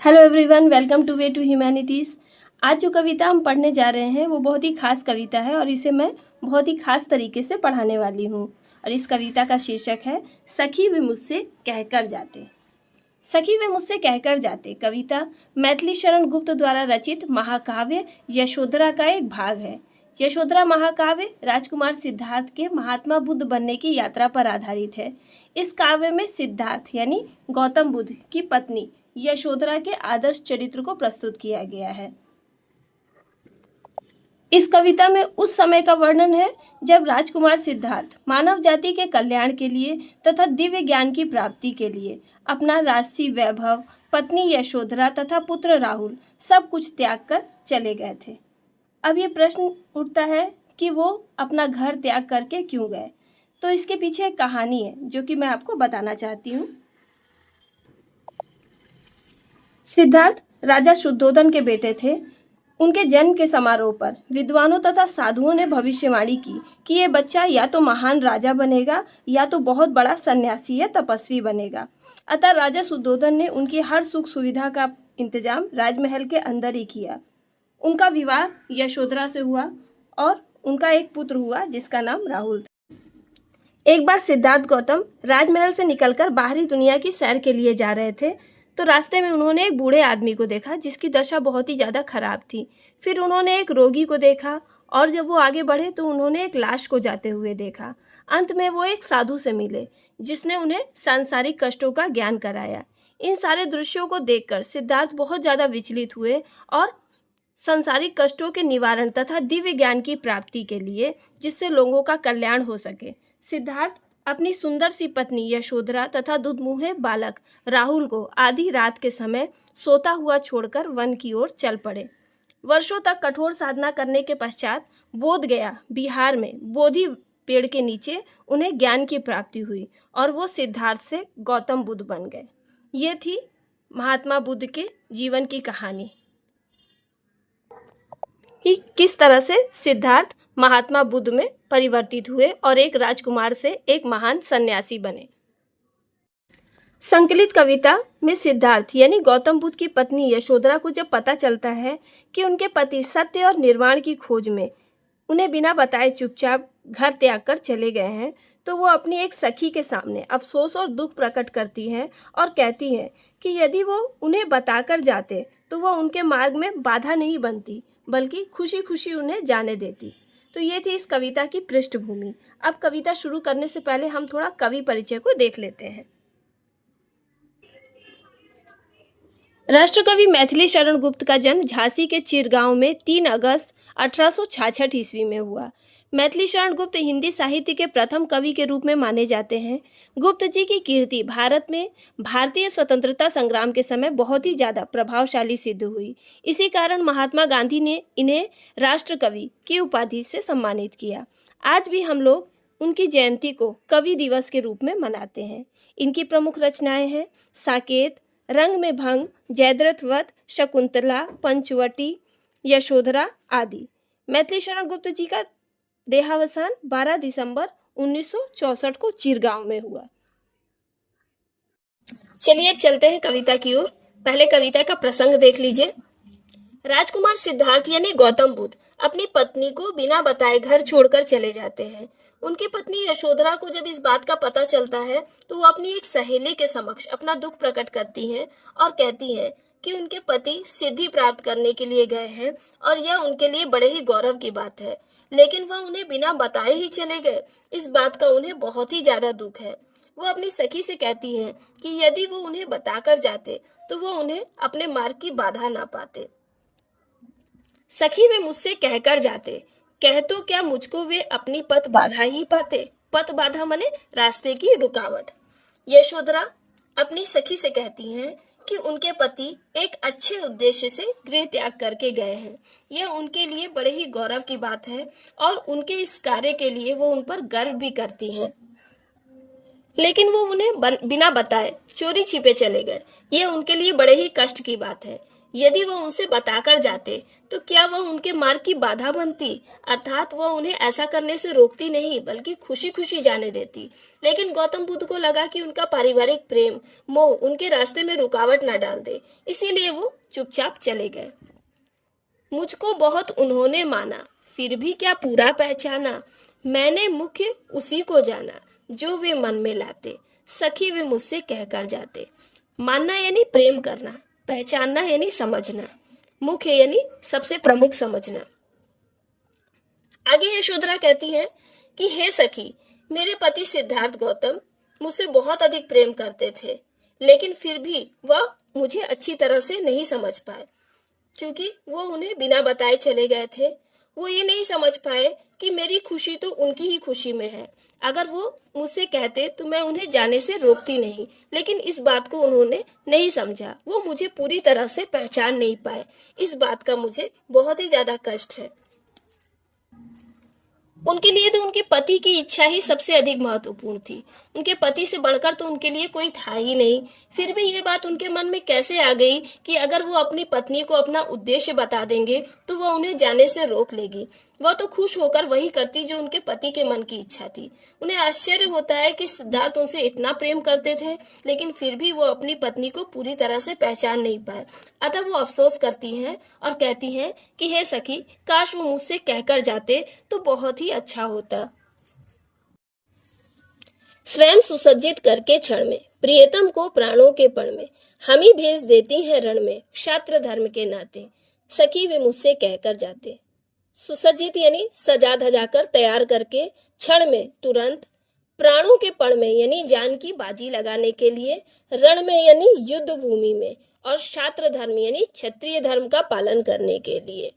Hello everyone, welcome to way to humanities. आज जो कविता हम पढ़ने जा रहे हैं वो बहुत ही खास कविता है और इसे मैं बहुत ही खास तरीके से पढ़ाने वाली हूँ। और इस कविता का शीर्षक है सखी वे मुझसे कहकर जाते। सखी वे मुझसे कहकर जाते कविता मैथिली शरण गुप्त द्वारा रचित महाकाव्य यशोधरा का एक भाग है। यशोधरा महाकाव्य राजकुमार सिद्धार्थ के महात्मा बुद्ध बनने की यात्रा पर आधारित है। इस काव्य में सिद्धार्थ यानी गौतम बुद्ध की पत्नी यशोधरा के आदर्श चरित्र को प्रस्तुत किया गया है। इस कविता में उस समय का वर्णन है जब राजकुमार सिद्धार्थ मानव जाति के कल्याण के लिए तथा दिव्य ज्ञान की प्राप्ति के लिए अपना राजसी वैभव, पत्नी यशोधरा तथा पुत्र राहुल सब कुछ त्याग कर चले गए थे। अब ये प्रश्न उठता है कि वो अपना घर त्याग करके क्यों गए। तो इसके पीछे एक कहानी है जो कि मैं आपको बताना चाहती हूँ। सिद्धार्थ राजा शुद्धोधन के बेटे थे। उनके जन्म के समारोह पर विद्वानों तथा साधुओं ने भविष्यवाणी की कि ये बच्चा या तो महान राजा बनेगा या तो बहुत बड़ा सन्यासी या तपस्वी बनेगा। अतः राजा शुद्धोधन ने उनकी हर सुख सुविधा का इंतजाम राजमहल के अंदर ही किया। उनका विवाह यशोधरा से हुआ और उनका एक पुत्र हुआ जिसका नाम राहुल था। एक बार सिद्धार्थ गौतम राजमहल से निकलकर बाहरी दुनिया की सैर के लिए जा रहे थे तो रास्ते में उन्होंने एक बूढ़े आदमी को देखा जिसकी दशा बहुत ही ज़्यादा खराब थी। फिर उन्होंने एक रोगी को देखा और जब वो आगे बढ़े तो उन्होंने एक लाश को जाते हुए देखा। अंत में वो एक साधु से मिले जिसने उन्हें सांसारिक कष्टों का ज्ञान कराया। इन सारे दृश्यों को देखकर सिद्धार्थ बहुत ज़्यादा विचलित हुए और सांसारिक कष्टों के निवारण तथा दिव्य ज्ञान की प्राप्ति के लिए जिससे लोगों का कल्याण हो सके, सिद्धार्थ अपनी सुंदर सी पत्नी यशोधरा तथा दुधमुहे बालक राहुल को आधी रात के समय सोता हुआ छोड़कर वन की ओर चल पड़े। वर्षों तक कठोर साधना करने के पश्चात बोध गया बिहार में बोधि पेड़ के नीचे उन्हें ज्ञान की प्राप्ति हुई और वो सिद्धार्थ से गौतम बुद्ध बन गए। ये थी महात्मा बुद्ध के जीवन की कहानी कि किस तरह से सिद्धार्थ महात्मा बुद्ध में परिवर्तित हुए और एक राजकुमार से एक महान सन्यासी बने। संकलित कविता में सिद्धार्थ यानी गौतम बुद्ध की पत्नी यशोधरा को जब पता चलता है कि उनके पति सत्य और निर्वाण की खोज में उन्हें बिना बताए चुपचाप घर त्याग कर चले गए हैं तो वो अपनी एक सखी के सामने अफसोस और दुख प्रकट करती हैं और कहती हैं कि यदि वो उन्हें बताकर जाते तो वो उनके मार्ग में बाधा नहीं बनती बल्कि खुशी खुशी उन्हें जाने देती। तो ये थी इस कविता की पृष्ठभूमि। अब कविता शुरू करने से पहले हम थोड़ा कवि परिचय को देख लेते हैं। राष्ट्रकवि मैथिली शरण गुप्त का जन्म झांसी के चिरगांव में 3 अगस्त 1866 ईस्वी में हुआ। मैथिली शरण गुप्त हिंदी साहित्य के प्रथम कवि के रूप में माने जाते हैं। गुप्त जी की कीर्ति भारत में भारतीय स्वतंत्रता संग्राम के समय बहुत ही ज़्यादा प्रभावशाली सिद्ध हुई। इसी कारण महात्मा गांधी ने इन्हें राष्ट्र कवि की उपाधि से सम्मानित किया। आज भी हम लोग उनकी जयंती को कवि दिवस के रूप में मनाते हैं। इनकी प्रमुख रचनाएं हैं साकेत, रंग में भंग, जयद्रथ वध, शकुंतला, पंचवटी, यशोधरा आदि। मैथिली शरण गुप्त जी का देहावसान 12 दिसंबर 1964 को चिरगांव में हुआ। चलिए अब चलते हैं कविता की ओर। पहले कविता का प्रसंग देख लीजिए। राजकुमार सिद्धार्थ यानी गौतम बुद्ध अपनी पत्नी को बिना बताए घर छोड़कर चले जाते हैं। उनकी पत्नी यशोधरा को जब इस बात का पता चलता है तो वो अपनी एक सहेली के समक्ष अपना दुख प्रकट करती हैं और कहती हैं कि उनके पति सिद्धि प्राप्त करने के लिए गए हैं और यह उनके लिए बड़े ही गौरव की बात है, लेकिन वह उन्हें बिना बताए ही चले गए। इस बात का उन्हें बहुत ही ज्यादा दुख है। वो अपनी सखी से कहती हैं कि यदि वो उन्हें बताकर जाते तो वो उन्हें अपने मार्ग की बाधा ना पाते। सखी वे मुझसे कहकर जाते, कह तो क्या मुझको वे अपनी पथ बाधा ही पाते। पथ बाधा माने रास्ते की रुकावट। यशोधरा अपनी सखी से कहती हैं कि उनके पति एक अच्छे उद्देश्य से गृह त्याग करके गए हैं। यह उनके लिए बड़े ही गौरव की बात है और उनके इस कार्य के लिए वो उन पर गर्व भी करती हैं, लेकिन वो उन्हें बिना बताए चोरी छिपे चले गए। यह उनके लिए बड़े ही कष्ट की बात है। यदि वह उनसे बताकर जाते तो क्या वह उनके मार्ग की बाधा बनती, अर्थात वह उन्हें ऐसा करने से रोकती नहीं बल्कि खुशी खुशी जाने देती। लेकिन गौतम बुद्ध को लगा कि उनका पारिवारिक प्रेम मोह उनके रास्ते में रुकावट न डाल दे, इसीलिए वो चुपचाप चले गए। मुझको बहुत उन्होंने माना, फिर भी क्या पूरा पहचाना। मैंने मुख्य उसी को जाना जो वे मन में लाते, सखी वे मुझसे कहकर जाते। मानना यानी प्रेम करना, पहचानना यानी समझना, मुख्य यानी सबसे प्रमुख समझना। आगे यशोधरा कहती हैं कि हे सखी, मेरे पति सिद्धार्थ गौतम मुझसे बहुत अधिक प्रेम करते थे, लेकिन फिर भी वह मुझे अच्छी तरह से नहीं समझ पाए, क्योंकि वो उन्हें बिना बताए चले गए थे। वो ये नहीं समझ पाए कि मेरी खुशी तो उनकी ही खुशी में है। अगर वो मुझसे कहते तो मैं उन्हें जाने से रोकती नहीं, लेकिन इस बात को उन्होंने नहीं समझा। वो मुझे पूरी तरह से पहचान नहीं पाए। इस बात का मुझे बहुत ही ज्यादा कष्ट है। उनके लिए तो उनके पति की इच्छा ही सबसे अधिक महत्वपूर्ण थी। उनके पति से बढ़कर तो उनके लिए कोई था ही नहीं। फिर भी ये बात उनके मन में कैसे आ गई कि अगर वो अपनी पत्नी को अपना उद्देश्य बता देंगे तो वह उन्हें जाने से रोक लेगी। वह तो खुश होकर वही करती जो उनके पति के मन की इच्छा थी। उन्हें आश्चर्य होता है कि सिद्धार्थ उनसे इतना प्रेम करते थे, लेकिन फिर भी वो अपनी पत्नी को पूरी तरह से पहचान नहीं पाए। अतः वो अफसोस करती हैं और कहती हैं कि हे सखी, काश वो मुझसे कहकर जाते तो बहुत ही अच्छा होता। स्वयं सुसज्जित करके क्षण में प्रियतम को प्राणों के पण में हम ही भेज देती हैं रण में, क्षात्र धर्म के नाते सखी वे मुझसे कहकर जाते। सुसज्जित यानी सजा धजाकर तैयार करके, क्षण में तुरंत, प्राणों के पण में यानी जान की बाजी लगाने के लिए, रण में यानी युद्ध भूमि में, और क्षात्र धर्म यानी क्षत्रिय धर्म का पालन करने के लिए।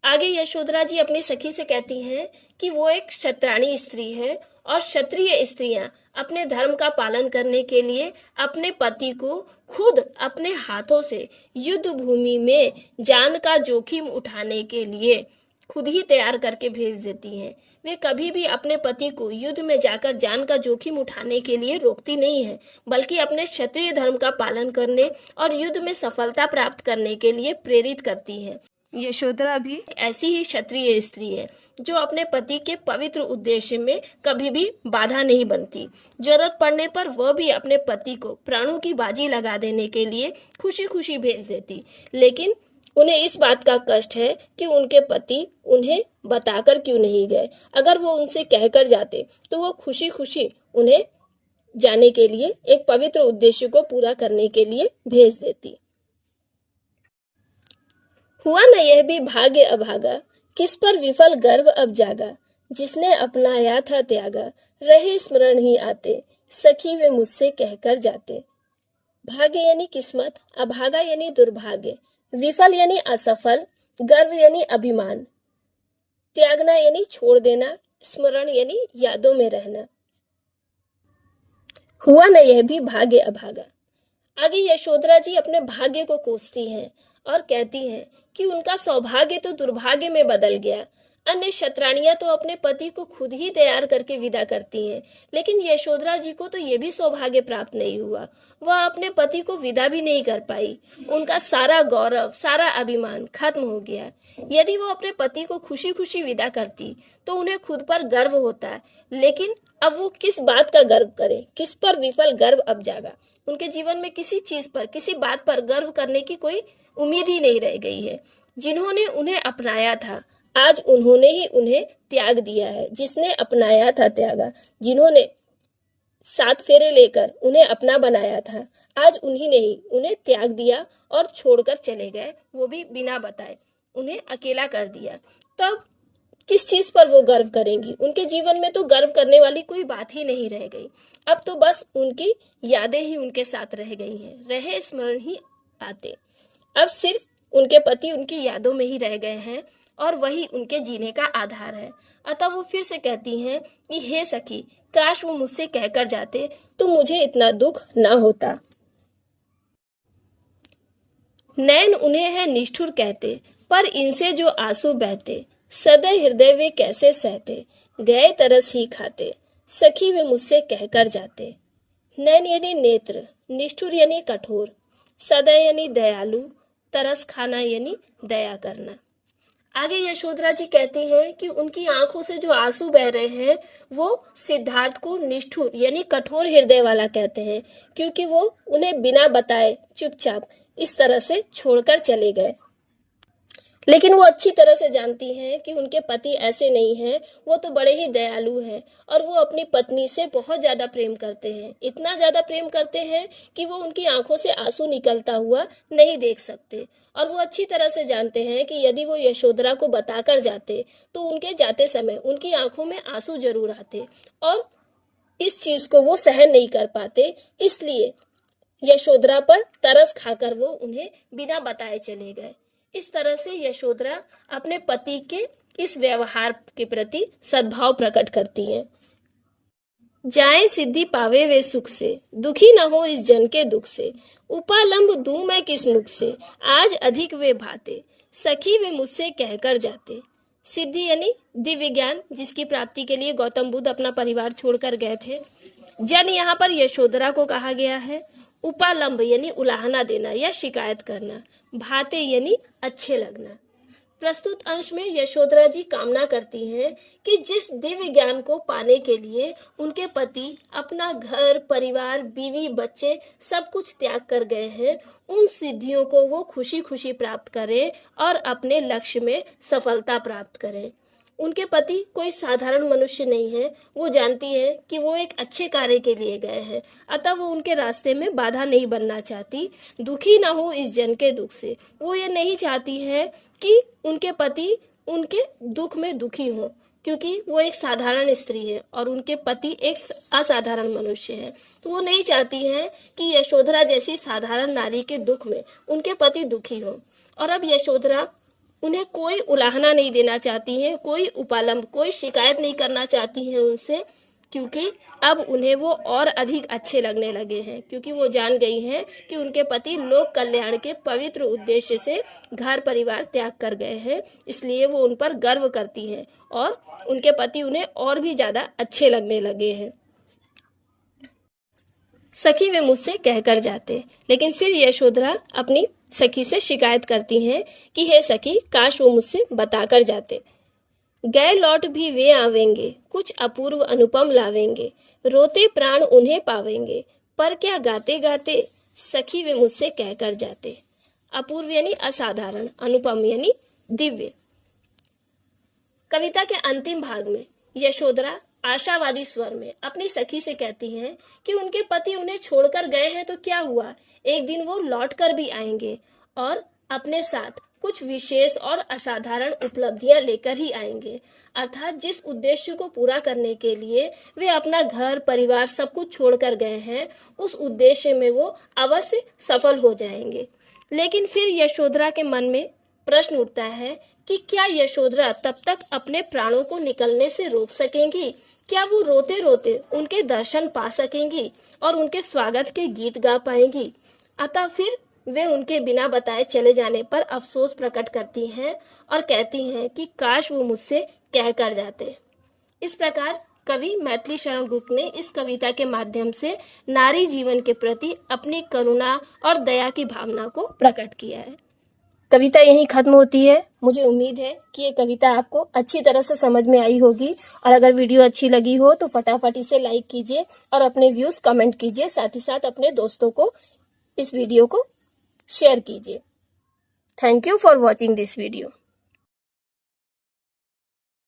आगे यशोधरा जी अपनी सखी से कहती हैं कि वो एक क्षत्राणी स्त्री है और क्षत्रिय स्त्रियां अपने धर्म का पालन करने के लिए अपने पति को खुद अपने हाथों से युद्ध भूमि में जान का जोखिम उठाने के लिए खुद ही तैयार करके भेज देती हैं। वे कभी भी अपने पति को युद्ध में जाकर जान का जोखिम उठाने के लिए रोकती नहीं है, बल्कि अपने क्षत्रिय धर्म का पालन करने और युद्ध में सफलता प्राप्त करने के लिए प्रेरित करती हैं। यशोधरा भी ऐसी ही क्षत्रिय स्त्री है जो अपने पति के पवित्र उद्देश्य में कभी भी बाधा नहीं बनती। जरूरत पड़ने पर वह भी अपने पति को प्राणों की बाजी लगा देने के लिए खुशी खुशी भेज देती, लेकिन उन्हें इस बात का कष्ट है कि उनके पति उन्हें बताकर क्यों नहीं गए। अगर वो उनसे कहकर जाते तो वो खुशी खुशी उन्हें जाने के लिए, एक पवित्र उद्देश्य को पूरा करने के लिए भेज देती। हुआ न यह भी भाग्य अभागा, किस पर विफल गर्व अब जागा, जिसने अपनाया था त्यागा, रहे स्मरण ही आते, सखी वे मुझसे कहकर जाते। भाग्य यानी किस्मत, अभागा यानी दुर्भाग्य, विफल यानी असफल, गर्व यानी अभिमान, त्यागना यानी छोड़ देना, स्मरण यानी यादों में रहना। हुआ न यह भी भाग्य अभागा। आगे यशोधरा जी अपने भाग्य को कोसती हैं और कहती हैं कि उनका सौभाग्य तो दुर्भाग्य में बदल गया। अन्य क्षत्राणियां तो अपने पति को खुद ही तैयार करके विदा करती हैं, लेकिन यशोधरा जी को तो ये भी सौभाग्य प्राप्त नहीं हुआ। वह अपने पति को विदा भी नहीं कर पाई। उनका सारा गौरव, सारा अभिमान खत्म हो गया। यदि वो अपने पति को खुशी खुशी विदा करती तो उन्हें खुद पर गर्व होता, लेकिन अब वो किस बात का गर्व करें, किस पर विफल गर्व अब जागा। उनके जीवन में किसी चीज पर, किसी बात पर गर्व करने की कोई उम्मीद ही नहीं रह गई है। जिन्होंने उन्हें अपनाया था आज उन्होंने ही उन्हें त्याग दिया है। जिसने अपनाया था त्यागा, जिन्होंने 7 फेरे लेकर उन्हें अपना बनाया था, आज उन्हीं ने ही उन्हें त्याग दिया और छोड़कर चले गए, वो भी बिना बताए, उन्हें अकेला कर दिया। तब किस चीज पर वो गर्व करेंगी। उनके जीवन में तो गर्व करने वाली कोई बात ही नहीं रह गई। अब तो बस उनकी यादें ही उनके साथ रह गई हैं, रहे स्मरण ही आते। अब सिर्फ उनके पति उनकी यादों में ही रह गए हैं और वही उनके जीने का आधार है। अतः वो फिर से कहती हैं कि हे सखी, काश वो मुझसे कहकर जाते तो मुझे इतना दुख ना होता। नैन उन्हें है निष्ठुर कहते, पर इनसे जो आंसू बहते, सदै हृदय वे कैसे सहते, गए तरस ही खाते, सखी वे मुझसे कहकर जाते। नैन यानी नेत्र, निष्ठुर यानी कठोर, सदै यानी दयालु, तरस खाना यानी दया करना। आगे यशोधरा जी कहती हैं कि उनकी आंखों से जो आंसू बह रहे हैं वो सिद्धार्थ को निष्ठुर यानी कठोर हृदय वाला कहते हैं, क्योंकि वो उन्हें बिना बताए चुपचाप इस तरह से छोड़कर चले गए। लेकिन वो अच्छी तरह से जानती हैं कि उनके पति ऐसे नहीं हैं, वो तो बड़े ही दयालु हैं और वो अपनी पत्नी से बहुत ज़्यादा प्रेम करते हैं। इतना ज़्यादा प्रेम करते हैं कि वो उनकी आंखों से आंसू निकलता हुआ नहीं देख सकते। और वो अच्छी तरह से जानते हैं कि यदि वो यशोधरा को बताकर जाते तो उनके जाते समय उनकी आंखों में आंसू जरूर आते और इस चीज़ को वो सहन नहीं कर पाते। इसलिए यशोधरा पर तरस खाकर वो उन्हें बिना बताए चले गए। इस तरह से यशोधरा अपने पति के इस व्यवहार के प्रति सद्भाव प्रकट करती हैं। जाए सिद्धि पावे वे सुख से, दुखी न हो इस जन के दुख से, उपालंब दूं मैं किस मुख से, आज अधिक वे भाते, सखी वे मुझसे कहकर जाते। सिद्धि यानी दिव्य ज्ञान, जिसकी प्राप्ति के लिए गौतम बुद्ध अपना परिवार छोड़कर गए थे। जन यहाँ पर यशोधरा को कहा गया है। उपालंब यानी उलाहना देना या शिकायत करना। भाते यानी अच्छे लगना। प्रस्तुत अंश में यशोधरा जी कामना करती हैं कि जिस दिव्य ज्ञान को पाने के लिए उनके पति अपना घर परिवार बीवी बच्चे सब कुछ त्याग कर गए हैं, उन सिद्धियों को वो खुशी खुशी प्राप्त करें और अपने लक्ष्य में सफलता प्राप्त करें। उनके पति कोई साधारण मनुष्य नहीं है। वो जानती हैं कि वो एक अच्छे कार्य के लिए गए हैं, अतः वो उनके रास्ते में बाधा नहीं बनना चाहती। दुखी ना हो इस जन के दुख से, वो ये नहीं चाहती हैं कि उनके पति उनके दुख में दुखी हों, क्योंकि वो एक साधारण स्त्री है और उनके पति एक असाधारण मनुष्य है। तो वो नहीं चाहती हैं कि यशोधरा जैसी साधारण नारी के दुख में उनके पति दुखी हों। और अब यशोधरा उन्हें कोई उलाहना नहीं देना चाहती हैं, कोई उपालंब कोई शिकायत नहीं करना चाहती हैं उनसे, क्योंकि अब उन्हें वो और अधिक अच्छे लगने लगे हैं, क्योंकि वो जान गई हैं कि उनके पति लोक कल्याण के पवित्र उद्देश्य से घर परिवार त्याग कर गए हैं। इसलिए वो उन पर गर्व करती हैं और उनके पति उन्हें और भी ज़्यादा अच्छे लगने लगे हैं। सखी वे मुझसे कहकर जाते, लेकिन फिर यशोधरा अपनी सखी से शिकायत करती हैं कि हे सखी, काश वो मुझसे बताकर जाते। गए लौट भी वे आवेंगे, कुछ अपूर्व अनुपम लावेंगे, रोते प्राण उन्हें पावेंगे, पर क्या गाते गाते, सखी वे मुझसे कहकर जाते। अपूर्व यानी असाधारण, अनुपम यानी दिव्य। कविता के अंतिम भाग में यशोधरा आशावादी स्वर में अपनी सखी से कहती हैं कि उनके पति उन्हें छोड़कर गए हैं तो क्या हुआ, एक दिन वो लौट कर भी आएंगे और अपने साथ कुछ विशेष और असाधारण उपलब्धियां लेकर ही आएंगे। अर्थात जिस उद्देश्य को पूरा करने के लिए वे अपना घर परिवार सब कुछ छोड़कर गए हैं, उस उद्देश्य में वो अवश्य सफल हो जाएंगे। लेकिन फिर यशोधरा के मन में प्रश्न उठता है कि क्या यशोधरा तब तक अपने प्राणों को निकलने से रोक सकेंगी? क्या वो रोते रोते उनके दर्शन पा सकेंगी और उनके स्वागत के गीत गा पाएंगी? अतः फिर वे उनके बिना बताए चले जाने पर अफसोस प्रकट करती हैं और कहती हैं कि काश वो मुझसे कह कर जाते। इस प्रकार कवि मैथिली शरण गुप्त ने इस कविता के माध्यम से नारी जीवन के प्रति अपनी करुणा और दया की भावना को प्रकट किया है। कविता यहीं खत्म होती है। मुझे उम्मीद है कि ये कविता आपको अच्छी तरह से समझ में आई होगी, और अगर वीडियो अच्छी लगी हो तो फटाफट इसे लाइक कीजिए और अपने व्यूज कमेंट कीजिए। साथ ही साथ अपने दोस्तों को इस वीडियो को शेयर कीजिए। Thank you for watching this video.